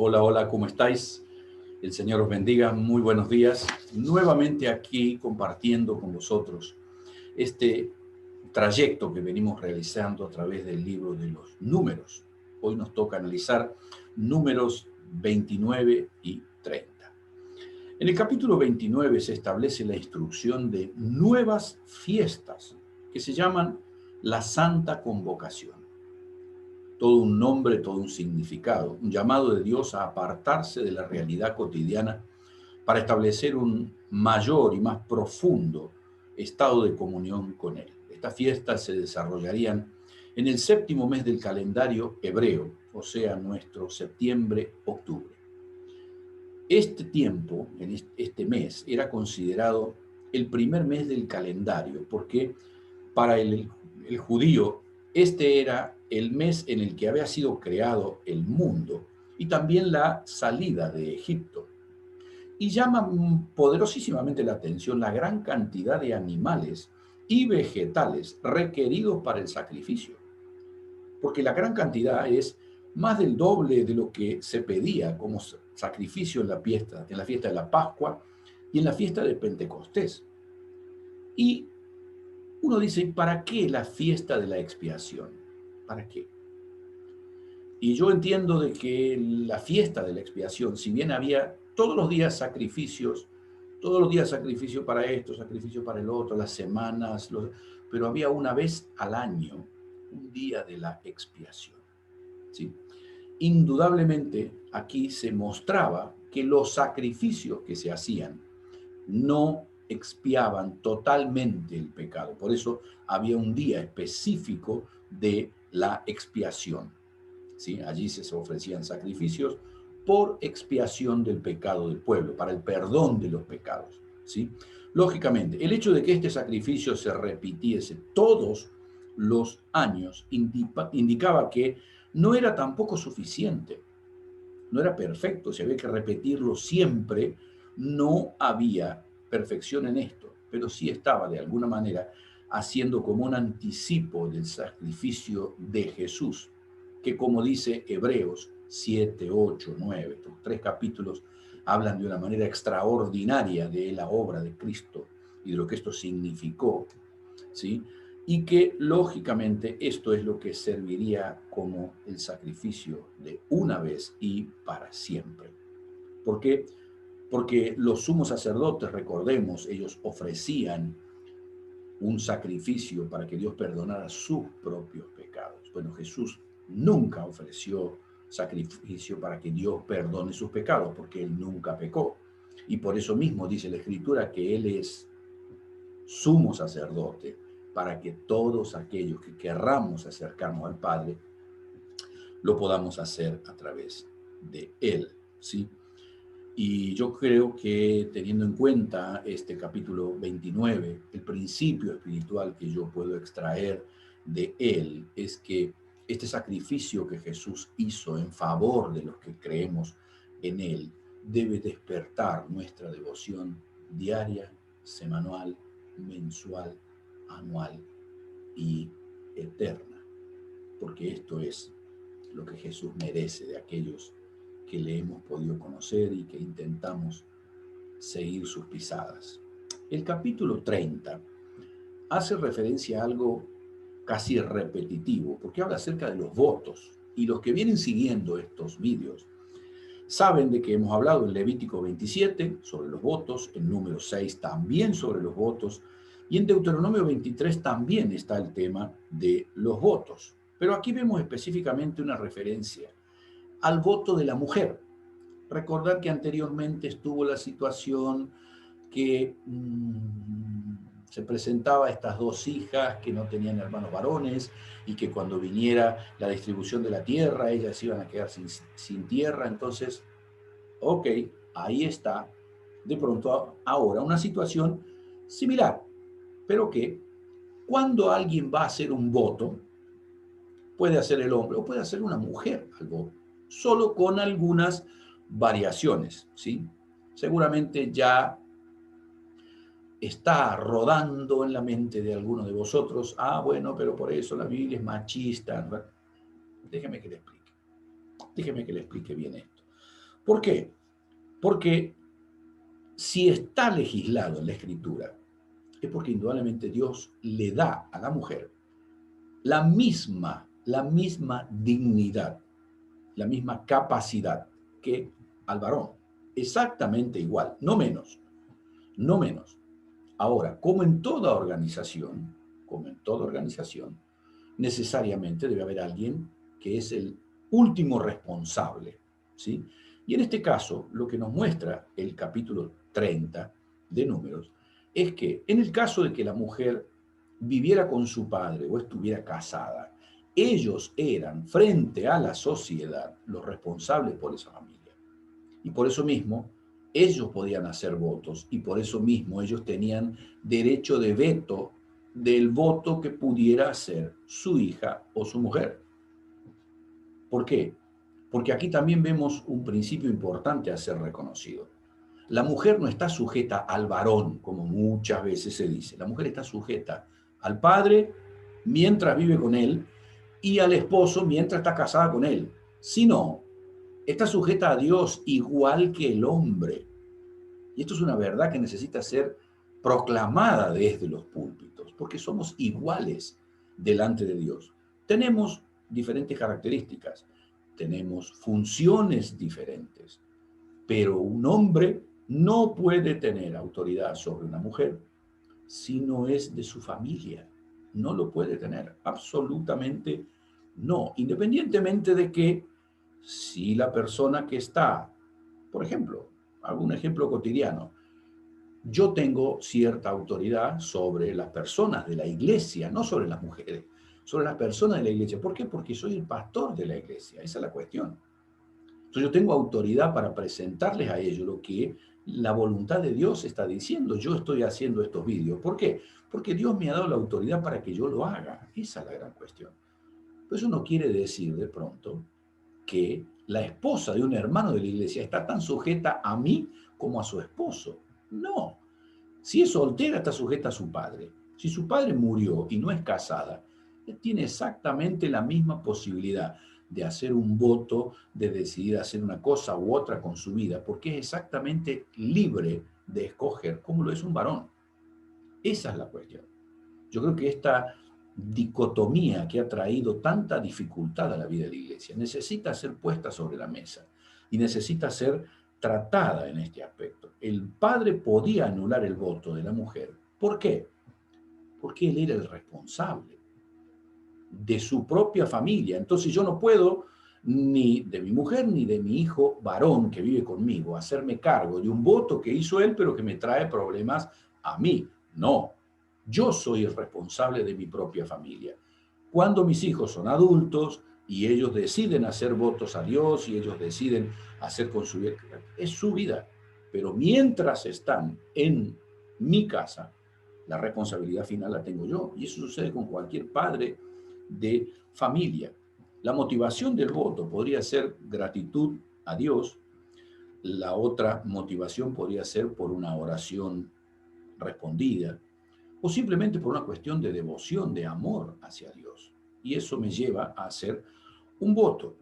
Hola, hola, ¿cómo estáis? El Señor os bendiga, muy buenos días. Nuevamente aquí compartiendo con vosotros este trayecto que venimos realizando a través del libro de los números. Hoy nos toca analizar números 29 y 30. En el capítulo 29 se establece la instrucción de nuevas fiestas que se llaman la Santa Convocación. Todo un nombre, todo un significado, un llamado de Dios a apartarse de la realidad cotidiana para establecer un mayor y más profundo estado de comunión con Él. Estas fiestas se desarrollarían en el séptimo mes del calendario hebreo, o sea, nuestro septiembre-octubre. Este tiempo, en este mes, era considerado el primer mes del calendario, porque para el judío este era el mes en el que había sido creado el mundo y también la salida de Egipto. Y llama poderosísimamente la atención la gran cantidad de animales y vegetales requeridos para el sacrificio, porque la gran cantidad es más del doble de lo que se pedía como sacrificio en la fiesta de la Pascua y en la fiesta de Pentecostés. Y uno dice, ¿para qué la fiesta de la expiación? ¿Para qué? Y yo entiendo de que la fiesta de la expiación, si bien había todos los días sacrificio para esto, sacrificio para el otro, las semanas, pero había una vez al año un día de la expiación. ¿Sí? Indudablemente aquí se mostraba que los sacrificios que se hacían no expiaban totalmente el pecado. Por eso había un día específico de la expiación. ¿Sí? Allí se ofrecían sacrificios por expiación del pecado del pueblo, para el perdón de los pecados. ¿Sí? Lógicamente, el hecho de que este sacrificio se repitiese todos los años indicaba que no era tampoco suficiente, no era perfecto, si había que repetirlo siempre, no había perfección en esto, pero sí estaba de alguna manera haciendo como un anticipo del sacrificio de Jesús, que como dice Hebreos 7, 8, 9, estos tres capítulos hablan de una manera extraordinaria de la obra de Cristo y de lo que esto significó, ¿sí? Y que lógicamente esto es lo que serviría como el sacrificio de una vez y para siempre. ¿Por qué? Porque los sumos sacerdotes, recordemos, ellos ofrecían un sacrificio para que Dios perdonara sus propios pecados. Bueno, Jesús nunca ofreció sacrificio para que Dios perdone sus pecados, porque Él nunca pecó. Y por eso mismo dice la Escritura que Él es sumo sacerdote para que todos aquellos que querramos acercarnos al Padre lo podamos hacer a través de Él, ¿sí? Y yo creo que teniendo en cuenta este capítulo 29, el principio espiritual que yo puedo extraer de él es que este sacrificio que Jesús hizo en favor de los que creemos en él debe despertar nuestra devoción diaria, semanal, mensual, anual y eterna, porque esto es lo que Jesús merece de aquellos que le hemos podido conocer y que intentamos seguir sus pisadas. El capítulo 30 hace referencia a algo casi repetitivo, porque habla acerca de los votos. Y los que vienen siguiendo estos vídeos saben de que hemos hablado en Levítico 27 sobre los votos, en Número 6 también sobre los votos, y en Deuteronomio 23 también está el tema de los votos. Pero aquí vemos específicamente una referencia al voto de la mujer. Recordar que anteriormente estuvo la situación que se presentaba a estas dos hijas que no tenían hermanos varones y que cuando viniera la distribución de la tierra, ellas iban a quedar sin tierra. Entonces, ok, ahí está de pronto ahora una situación similar, pero que cuando alguien va a hacer un voto, puede hacer el hombre o puede hacer una mujer al voto, solo con algunas variaciones, ¿sí? Seguramente ya está rodando en la mente de alguno de vosotros, bueno, pero por eso la Biblia es machista. Déjeme que le explique bien esto. ¿Por qué? Porque si está legislado en la Escritura, es porque indudablemente Dios le da a la mujer la misma dignidad, la misma capacidad que al varón. Exactamente igual, no menos, no menos. Ahora, como en toda organización, necesariamente debe haber alguien que es el último responsable, ¿sí? Y en este caso, lo que nos muestra el capítulo 30 de Números es que en el caso de que la mujer viviera con su padre o estuviera casada, ellos eran, frente a la sociedad, los responsables por esa familia. Y por eso mismo, ellos podían hacer votos y por eso mismo ellos tenían derecho de veto del voto que pudiera hacer su hija o su mujer. ¿Por qué? Porque aquí también vemos un principio importante a ser reconocido. La mujer no está sujeta al varón, como muchas veces se dice. La mujer está sujeta al padre mientras vive con él y al esposo mientras está casada con él. Si no, está sujeta a Dios igual que el hombre. Y esto es una verdad que necesita ser proclamada desde los púlpitos, porque somos iguales delante de Dios. Tenemos diferentes características, tenemos funciones diferentes, pero un hombre no puede tener autoridad sobre una mujer si no es de su familia. No lo puede tener, absolutamente no, independientemente de que si la persona que está, por ejemplo, hago un ejemplo cotidiano, yo tengo cierta autoridad sobre las personas de la iglesia, no sobre las mujeres, sobre las personas de la iglesia. ¿Por qué? Porque soy el pastor de la iglesia, esa es la cuestión. Entonces yo tengo autoridad para presentarles a ellos lo que la voluntad de Dios está diciendo. Yo estoy haciendo estos vídeos. ¿Por qué? Porque Dios me ha dado la autoridad para que yo lo haga. Esa es la gran cuestión. Pero eso no quiere decir de pronto que la esposa de un hermano de la iglesia está tan sujeta a mí como a su esposo. No. Si es soltera, está sujeta a su padre. Si su padre murió y no es casada, tiene exactamente la misma posibilidad de hacer un voto, de decidir hacer una cosa u otra con su vida, porque es exactamente libre de escoger como lo es un varón. Esa es la cuestión. Yo creo que esta dicotomía que ha traído tanta dificultad a la vida de la iglesia necesita ser puesta sobre la mesa y necesita ser tratada en este aspecto. El padre podía anular el voto de la mujer. ¿Por qué? Porque él era el responsable de su propia familia. Entonces yo no puedo ni de mi mujer ni de mi hijo varón que vive conmigo hacerme cargo de un voto que hizo él pero que me trae problemas a mí. No, yo soy el responsable de mi propia familia. Cuando mis hijos son adultos y ellos deciden hacer votos a Dios y ellos deciden hacer con su vida, es su vida. Pero mientras están en mi casa, la responsabilidad final la tengo yo. Y eso sucede con cualquier padre de familia. La motivación del voto podría ser gratitud a Dios. La otra motivación podría ser por una oración respondida o simplemente por una cuestión de devoción, de amor hacia Dios. Y eso me lleva a hacer un voto.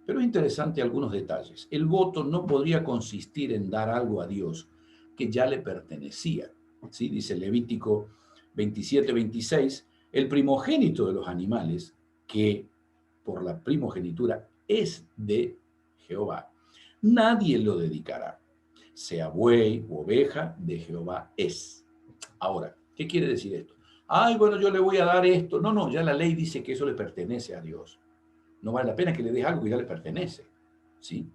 Pero es interesante algunos detalles. El voto no podría consistir en dar algo a Dios que ya le pertenecía. ¿Sí? Dice Levítico 27-26, el primogénito de los animales, que por la primogenitura es de Jehová, nadie lo dedicará. Sea buey u oveja, de Jehová es. Ahora, ¿qué quiere decir esto? Ay, bueno, yo le voy a dar esto. No, no, ya la ley dice que eso le pertenece a Dios. No vale la pena que le des algo que ya le pertenece. ¿Sí?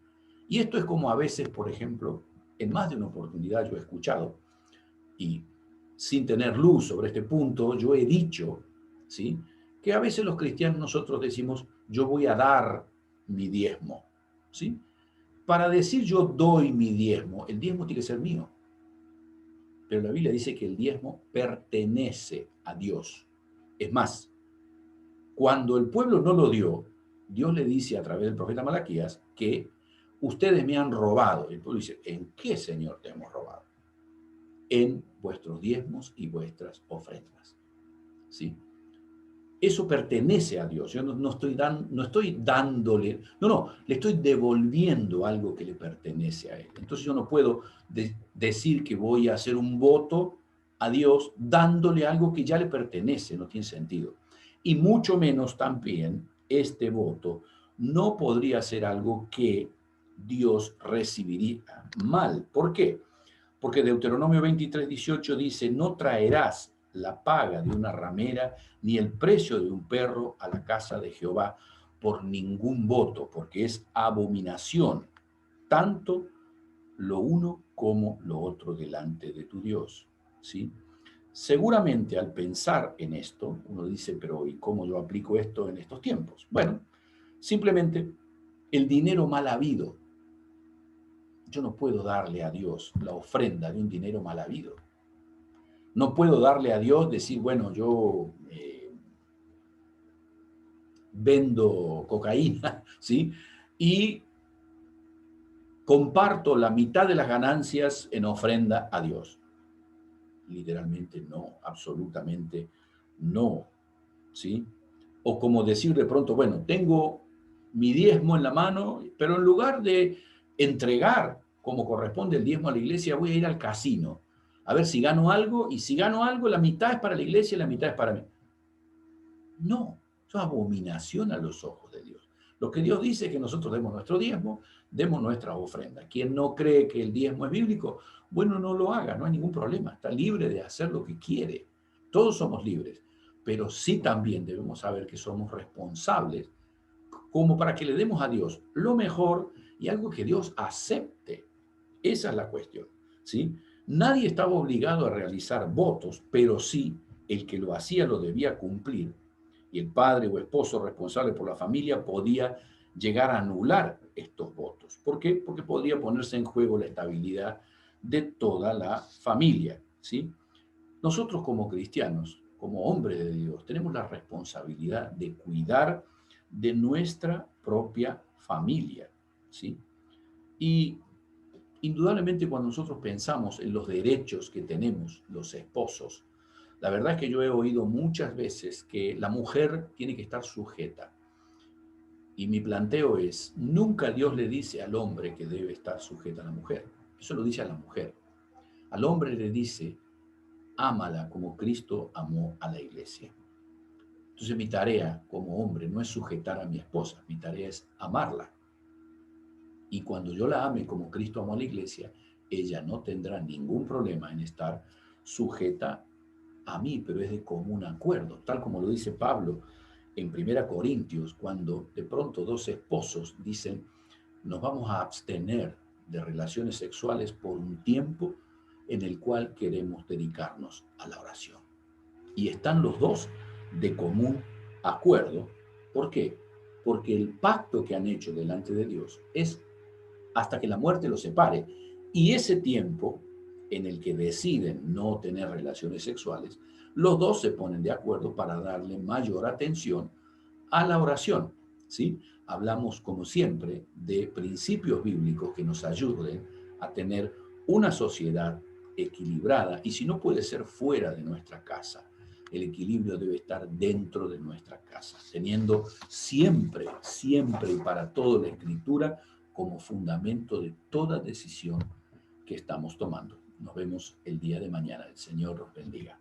Y esto es como a veces, por ejemplo, en más de una oportunidad yo he escuchado, y sin tener luz sobre este punto, yo he dicho, ¿sí? Que a veces los cristianos nosotros decimos, yo voy a dar mi diezmo, ¿sí? Para decir yo doy mi diezmo, el diezmo tiene que ser mío. Pero la Biblia dice que el diezmo pertenece a Dios. Es más, cuando el pueblo no lo dio, Dios le dice a través del profeta Malaquías que ustedes me han robado. Y el pueblo dice, ¿en qué, Señor, te hemos robado? En vuestros diezmos y vuestras ofrendas. ¿Sí? eso pertenece a Dios. Yo no estoy dándole, le estoy devolviendo algo que le pertenece a Él. Entonces yo no puedo decir que voy a hacer un voto a Dios dándole algo que ya le pertenece, no tiene sentido. Y mucho menos también este voto no podría ser algo que Dios recibiría mal. ¿Por qué? Porque Deuteronomio 23:18 dice, no traerás la paga de una ramera ni el precio de un perro a la casa de Jehová por ningún voto, porque es abominación, tanto lo uno como lo otro delante de tu Dios. ¿Sí? Seguramente al pensar en esto, uno dice, pero ¿y cómo yo aplico esto en estos tiempos? Bueno, simplemente el dinero mal habido. Yo no puedo darle a Dios la ofrenda de un dinero mal habido. No puedo darle a Dios, decir, bueno, yo vendo cocaína, ¿sí? Y comparto la mitad de las ganancias en ofrenda a Dios. Literalmente no, absolutamente no, ¿sí? O como decir de pronto, bueno, tengo mi diezmo en la mano, pero en lugar de entregar como corresponde el diezmo a la iglesia, voy a ir al casino a ver si gano algo, y si gano algo, la mitad es para la iglesia y la mitad es para mí. No, eso es abominación a los ojos de Dios. Lo que Dios dice es que nosotros demos nuestro diezmo, demos nuestras ofrendas. Quien no cree que el diezmo es bíblico, bueno, no lo haga, no hay ningún problema, está libre de hacer lo que quiere. Todos somos libres, pero sí también debemos saber que somos responsables como para que le demos a Dios lo mejor y algo que Dios acepte. Esa es la cuestión, ¿sí? Nadie estaba obligado a realizar votos, pero sí el que lo hacía lo debía cumplir, y el padre o esposo responsable por la familia podía llegar a anular estos votos. ¿Por qué? Porque podría ponerse en juego la estabilidad de toda la familia, ¿sí? Nosotros como cristianos, como hombres de Dios, tenemos la responsabilidad de cuidar de nuestra propia familia, ¿sí? Y indudablemente cuando nosotros pensamos en los derechos que tenemos los esposos, la verdad es que yo he oído muchas veces que la mujer tiene que estar sujeta. Y mi planteo es, nunca Dios le dice al hombre que debe estar sujeta a la mujer. Eso lo dice a la mujer. Al hombre le dice, ámala como Cristo amó a la iglesia. Entonces mi tarea como hombre no es sujetar a mi esposa, mi tarea es amarla. Y cuando yo la ame como Cristo amó a la iglesia, ella no tendrá ningún problema en estar sujeta a mí, pero es de común acuerdo, tal como lo dice Pablo en 1 Corintios, cuando de pronto dos esposos dicen, nos vamos a abstener de relaciones sexuales por un tiempo en el cual queremos dedicarnos a la oración. Y están los dos de común acuerdo. ¿Por qué? Porque el pacto que han hecho delante de Dios es hasta que la muerte los separe. Y ese tiempo en el que deciden no tener relaciones sexuales, los dos se ponen de acuerdo para darle mayor atención a la oración, ¿sí? Hablamos, como siempre, de principios bíblicos que nos ayuden a tener una sociedad equilibrada, y si no puede ser fuera de nuestra casa, el equilibrio debe estar dentro de nuestra casa, teniendo siempre, siempre y para todo la Escritura como fundamento de toda decisión que estamos tomando. Nos vemos el día de mañana. El Señor los bendiga.